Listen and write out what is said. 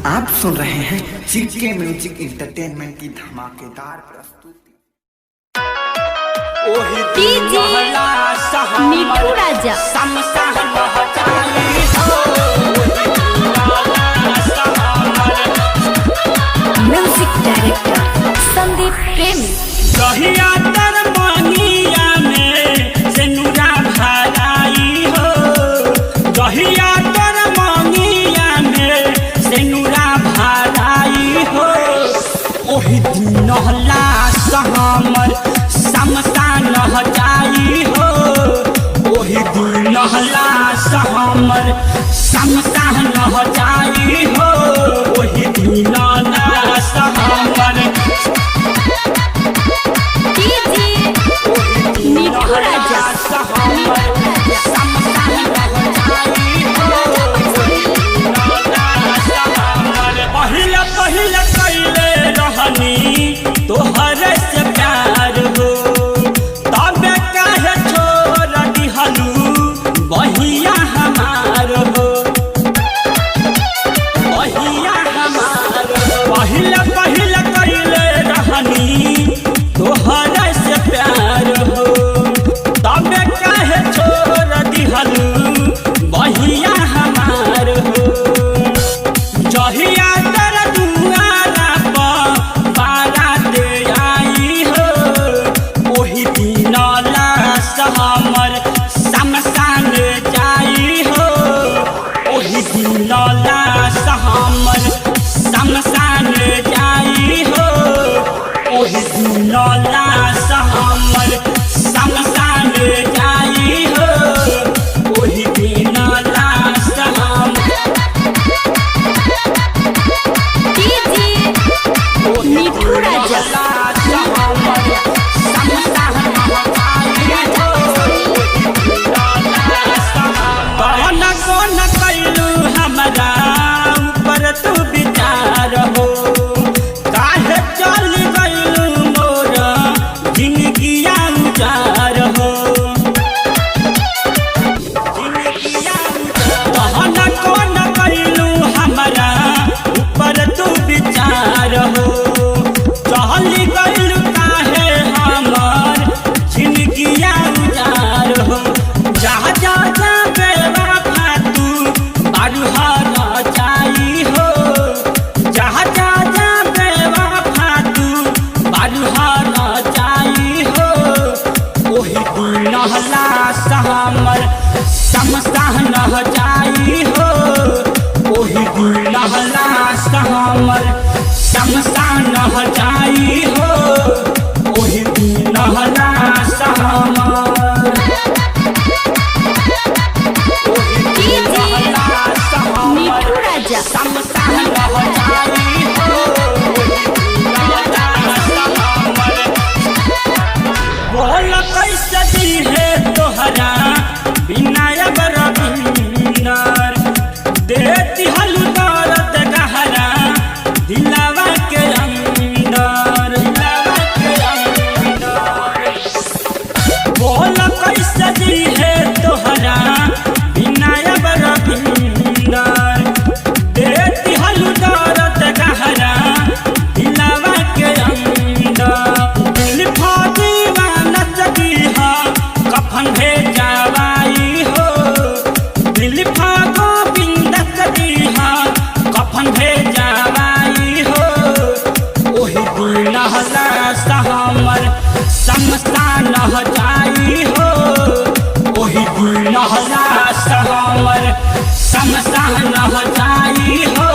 आप सुन रहे हैं जीके म्यूजिक इंटरटेनमेंट की धमाकेदार प्रस्तुति। मिठू राजा म्यूजिक डायरेक्टर संदीप प्रेमी हमर समसान जाई हो ओही दिन नहला हमर समसान जाई हो ओही दिन हमर मिठू राजा पहले पहले कैले रहनी तोहर से प्यार हो तबे काहे छोड़ दिहलू बहिया हमार हो बहिया हमार पहले पहले कैले रहनी तोहर से प्यार हो तबे काहे छोड़ दिहलू बहिया हमार हो जहिया हमर समसान जाई हो ओही दिन हमर समसान जाई हो ओही दिन हमर समसान जाई हो ओही दिन मिठू राजा हमर समसान जाई हो ओही दिन हमर समसान जाई हो ओही दिन मिठू राजा समसान जाई हो बोल कैसे दी है तोहरा बिना रविंदर देती हलू दर्द गहरा दिलावा के अंदर बोल कैसे दी है तोहरा बिना रविंदर देती हलू दर्द गहरा दिलावा के अंदर दिल कफन भेजवाई हो दिल फागो बिंदक दीहा कफन भेजवाई हो ओही दिन हमर समसान जाई हो ओही दिन हमर समसान जाई हो